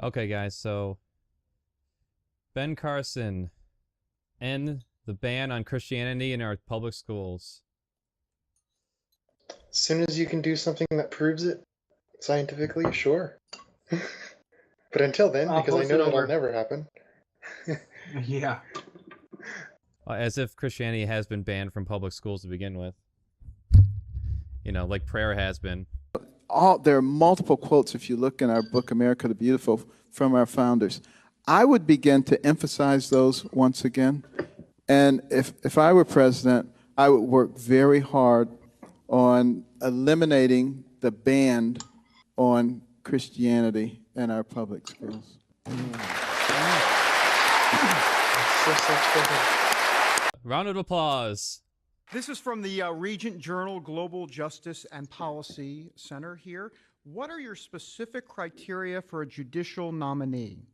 Okay, guys, so Ben Carson, end the ban on Christianity in our public schools. As soon as you can do something that proves it scientifically, sure. But until then, I'll because I post know it that'll over. never happen. Yeah. As if Christianity has been banned from public schools to begin with. You know, like prayer has been. There are multiple quotes, if you look in our book, America the Beautiful, from our founders. I would begin to emphasize those once again. And if I were president, I would work very hard on eliminating the ban on Christianity in our public schools. Round of applause. This is from the Regent Journal Global Justice and Policy Center here. What are your specific criteria for a judicial nominee?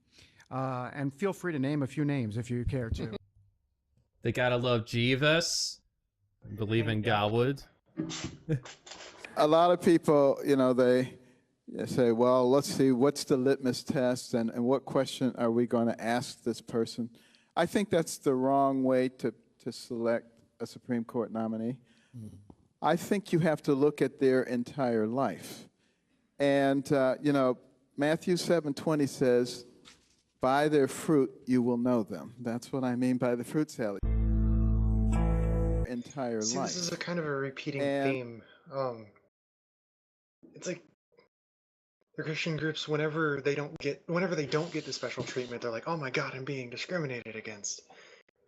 And feel free to name a few names if you care to. They gotta love Jesus. Believe in Godwood. A lot of people, they say, well, let's see, what's the litmus test and what question are we going to ask this person? I think that's the wrong way to select a Supreme Court nominee. I think you have to look at their entire life. And, Matthew 7:20 says, by their fruit you will know them. That's what I mean by the fruit salad. Entire See, life. this is a kind of a repeating theme. It's like the Christian groups, whenever they don't get the special treatment, they're like, "Oh my God, I'm being discriminated against.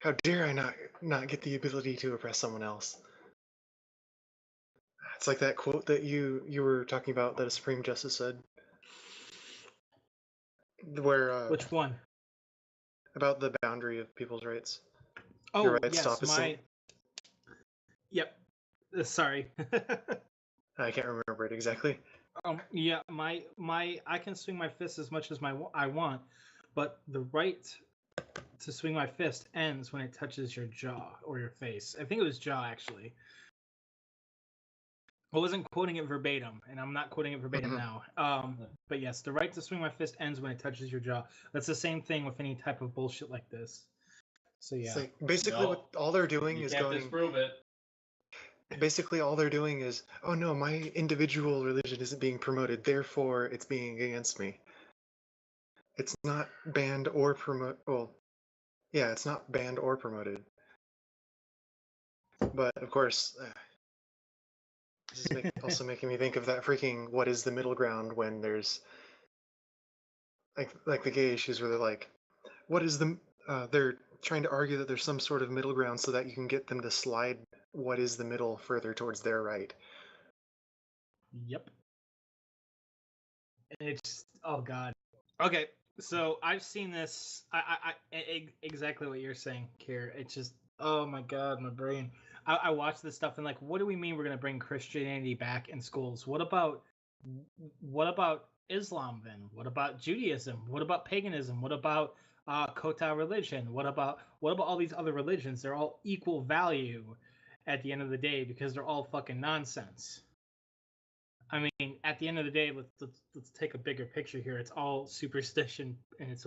How dare I not get the ability to oppress someone else?" It's like that quote that you were talking about that a Supreme Justice said, where Which one? about the boundary of people's rights. Oh, Your rights yes, stop at sin. Yep. Sorry. I can't remember it exactly. Yeah, I can swing my fist as much as I want, but the right to swing my fist ends when it touches your jaw or your face. I think it was jaw, actually. I wasn't quoting it verbatim, and I'm not quoting it verbatim now. But yes, the right to swing my fist ends when it touches your jaw. That's the same thing with any type of bullshit like this. So yeah. It's like basically what all they're doing is going. Disprove it. Basically, all they're doing is, oh no, my individual religion isn't being promoted, therefore it's being against me. It's not banned or promote. Well, yeah, it's not banned or promoted. But of course, this is also making me think of that freaking what is the middle ground when there's like the gay issues where they're like, what is the they're trying to argue that there's some sort of middle ground so that you can get them to slide what is the middle further towards their right. Yep. It's oh god. Okay, so I've seen this. I exactly what you're saying, Kier. It's just oh my god, my brain. I watch this stuff and like, what do we mean we're gonna bring Christianity back in schools? What about Islam then? What about Judaism? What about paganism? What about Kota religion? What about all these other religions? They're all equal value at the end of the day because they're all fucking nonsense. I mean, at the end of the day, let's take a bigger picture here. It's all superstition and it's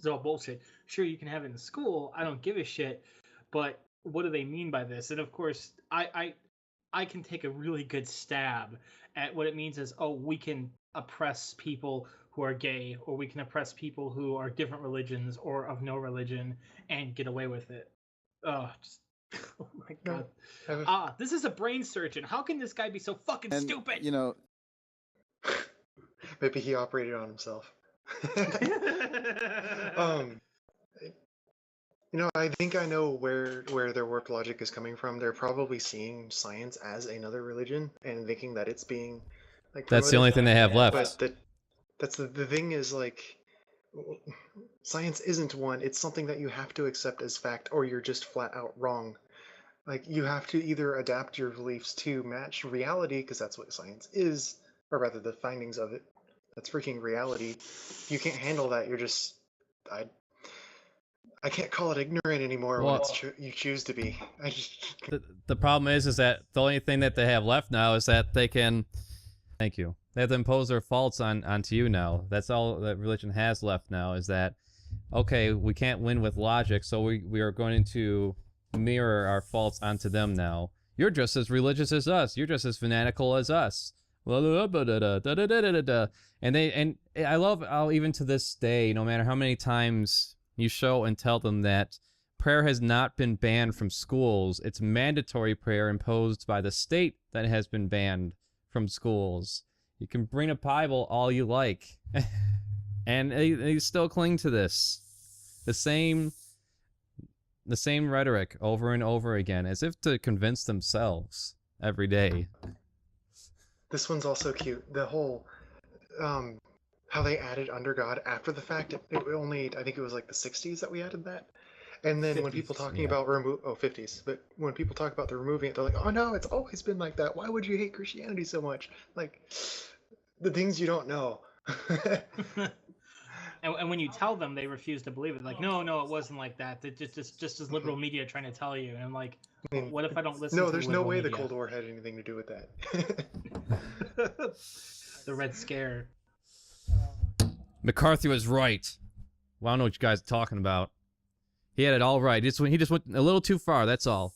all bullshit. Sure, you can have it in school. I don't give a shit. But what do they mean by this? And of course, I can take a really good stab at what it means is, oh, we can oppress people who are gay, or we can oppress people who are different religions or of no religion and get away with it. Oh, oh my god. This is a brain surgeon. How can this guy be so fucking stupid? Maybe he operated on himself. I think I know where their warped logic is coming from. They're probably seeing science as another religion and thinking that it's being like. That's the only thing they have left. But that's the thing is like, science isn't one. It's something that you have to accept as fact, or you're just flat out wrong. Like you have to either adapt your beliefs to match reality, because that's what science is, or rather the findings of it. That's freaking reality. If you can't handle that, you're just I can't call it ignorant anymore when you choose to be. The problem is that the only thing that they have left now is that they can Thank you. They have to impose their faults onto you now. That's all that religion has left now, is that, okay, we can't win with logic, so we are going to mirror our faults onto them now. You're just as religious as us. You're just as fanatical as us. And I love how even to this day, no matter how many times you show and tell them that prayer has not been banned from schools, it's mandatory prayer imposed by the state that has been banned from schools. You can bring a Bible all you like, and they still cling to this. The same rhetoric over and over again, as if to convince themselves every day. This one's also cute. The whole, how they added under God after the fact. It only, I think it was like the 60s that we added that. And then when people 50s, talking yeah. about 50s, but when people talk about the removing it, they're like, oh no, it's always been like that. Why would you hate Christianity so much? Like, the things you don't know. And when you tell them, they refuse to believe it. Like, no, it wasn't like that. It just as liberal media trying to tell you. And I'm like, I mean, what if I don't listen? no, to there's the no liberal way the media? Cold War had anything to do with that. The Red Scare. McCarthy was right. Well, I don't know what you guys are talking about. He had it all right. He just went a little too far, that's all.